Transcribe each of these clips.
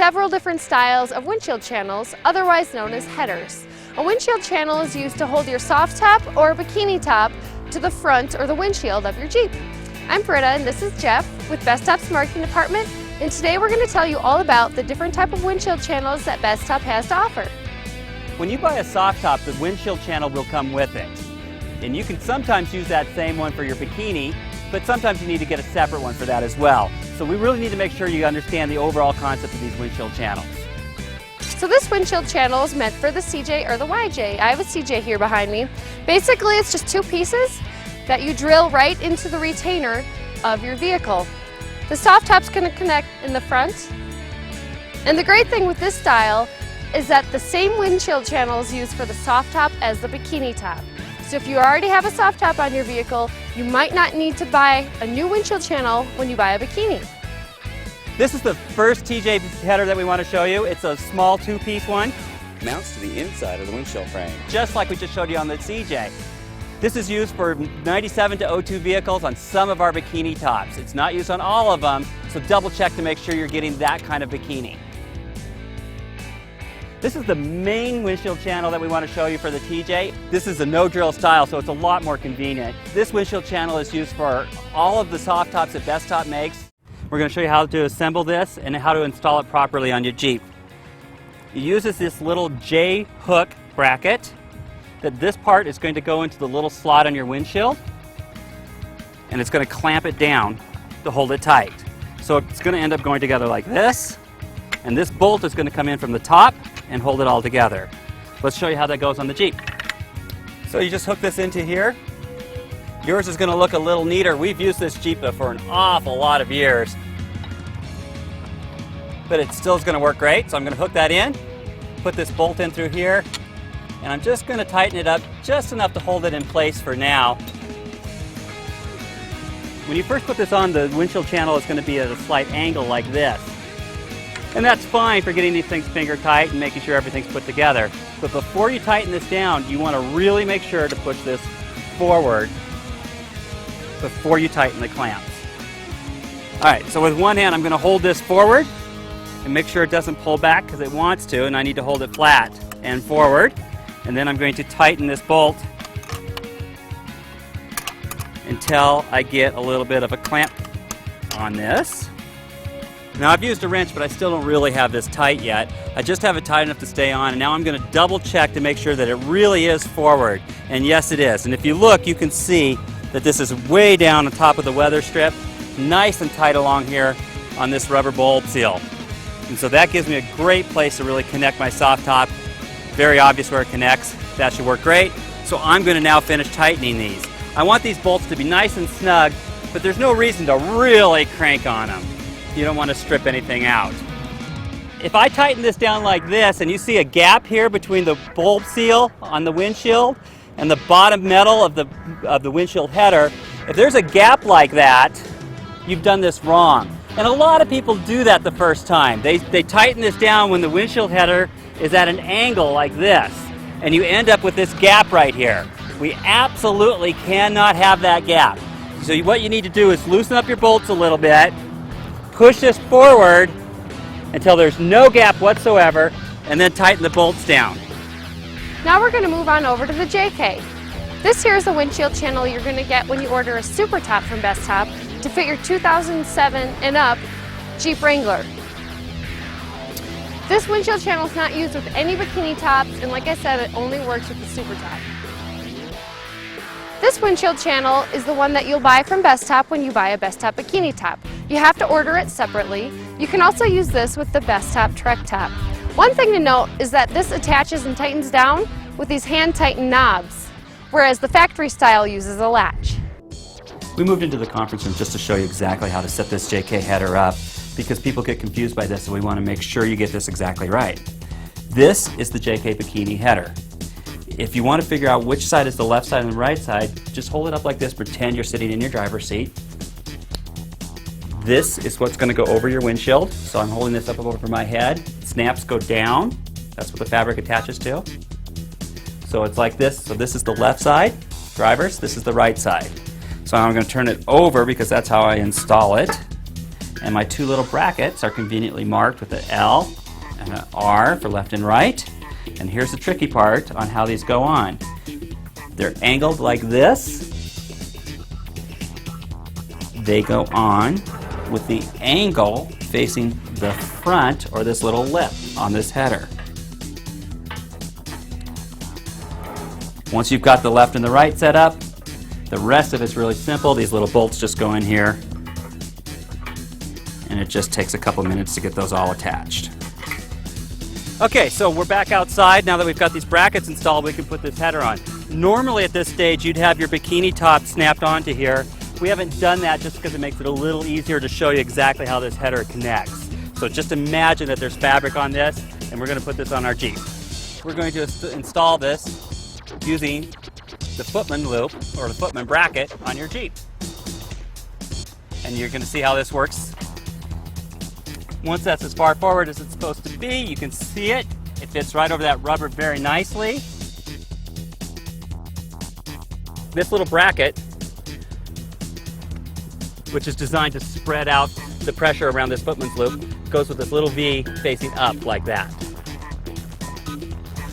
several different styles of windshield channels, otherwise known as headers. A windshield channel is used to hold your soft top or bikini top to the front or the windshield of your Jeep. I'm Britta and this is Jeff with Bestop's marketing department, and today we're going to tell you all about the different type of windshield channels that Bestop has to offer. When you buy a soft top, the windshield channel will come with it. And you can sometimes use that same one for your bikini, but sometimes you need to get a separate one for that as well. So we really need to make sure you understand the overall concept of these windshield channels. So this windshield channel is meant for the CJ or the YJ. I have a CJ here behind me. Basically, it's just two pieces that you drill right into the retainer of your vehicle. The soft top's going to connect in the front. And the great thing with this style is that the same windshield channel is used for the soft top as the bikini top. So if you already have a soft top on your vehicle, you might not need to buy a new windshield channel when you buy a bikini. This is the first TJ header that we want to show you. It's a small two-piece one. Mounts to the inside of the windshield frame. Just like we just showed you on the CJ. This is used for 97 to 02 vehicles on some of our bikini tops. It's not used on all of them, so double check to make sure you're getting that kind of bikini. This is the main windshield channel that we want to show you for the TJ. This is a no-drill style, so it's a lot more convenient. This windshield channel is used for all of the soft tops that Bestop makes. We're going to show you how to assemble this and how to install it properly on your Jeep. It uses this little J-hook bracket that this part is going to go into the little slot on your windshield, and it's going to clamp it down to hold it tight. So it's going to end up going together like this, and this bolt is going to come in from the top and hold it all together. Let's show you how that goes on the Jeep. So you just hook this into here. Yours is going to look a little neater. We've used this Jeep for an awful lot of years, but it still is going to work great. So I'm going to hook that in, put this bolt in through here, and I'm just going to tighten it up just enough to hold it in place for now. When you first put this on, the windshield channel is going to be at a slight angle like this. And that's fine for getting these things finger tight and making sure everything's put together. But before you tighten this down, you want to really make sure to push this forward before you tighten the clamps. Alright, so with one hand I'm going to hold this forward and make sure it doesn't pull back because it wants to, and I need to hold it flat and forward. And then I'm going to tighten this bolt until I get a little bit of a clamp on this. Now I've used a wrench, but I still don't really have this tight yet. I just have it tight enough to stay on, and now I'm going to double check to make sure that it really is forward. And yes, it is. And if you look, you can see that this is way down on top of the weather strip, nice and tight along here on this rubber bulb seal. And so that gives me a great place to really connect my soft top. Very obvious where it connects. That should work great. So I'm going to now finish tightening these. I want these bolts to be nice and snug, but there's no reason to really crank on them. You don't want to strip anything out. If I tighten this down like this and you see a gap here between the bulb seal on the windshield and the bottom metal of the windshield header, if there's a gap like that, you've done this wrong. And a lot of people do that the first time. They tighten this down when the windshield header is at an angle like this, and you end up with this gap right here. We absolutely cannot have that gap. So what you need to do is loosen up your bolts a little bit, push this forward until there's no gap whatsoever, and then tighten the bolts down. Now we're going to move on over to the JK. This here is the windshield channel you're going to get when you order a super top from Bestop to fit your 2007 and up Jeep Wrangler. This windshield channel is not used with any bikini tops, and like I said, it only works with the super top. This windshield channel is the one that you'll buy from Bestop when you buy a Bestop bikini top. You have to order it separately. You can also use this with the Bestop Trek top. One thing to note is that this attaches and tightens down with these hand-tightened knobs, whereas the factory style uses a latch. We moved into the conference room just to show you exactly how to set this JK header up, because people get confused by this, and we want to make sure you get this exactly right. This is the JK bikini header. If you want to figure out which side is the left side and the right side, just hold it up like this, pretend you're sitting in your driver's seat. This is what's going to go over your windshield, so I'm holding this up over my head. Snaps go down, that's what the fabric attaches to. So it's like this, so this is the left side, drivers, this is the right side. So I'm going to turn it over because that's how I install it. And my two little brackets are conveniently marked with an L and an R for left and right. And here's the tricky part on how these go on. They're angled like this. They go on with the angle facing the front, or this little lip on this header. Once you've got the left and the right set up, the rest of it's really simple. These little bolts just go in here, and it just takes a couple minutes to get those all attached. Okay, so we're back outside. Now that we've got these brackets installed, we can put this header on. Normally at this stage, you'd have your bikini top snapped onto here. We haven't done that just because it makes it a little easier to show you exactly how this header connects. So just imagine that there's fabric on this, and we're going to put this on our Jeep. We're going to install this using the footman loop, or the footman bracket, on your Jeep. And you're going to see how this works. Once that's as far forward as it's supposed to be, you can see it. It fits right over that rubber very nicely. This little bracket, which is designed to spread out the pressure around this footman's loop, goes with this little V facing up like that.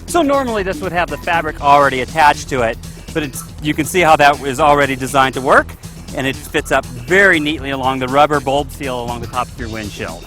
So normally this would have the fabric already attached to it, but you can see how that is already designed to work, and it fits up very neatly along the rubber bulb seal along the top of your windshield.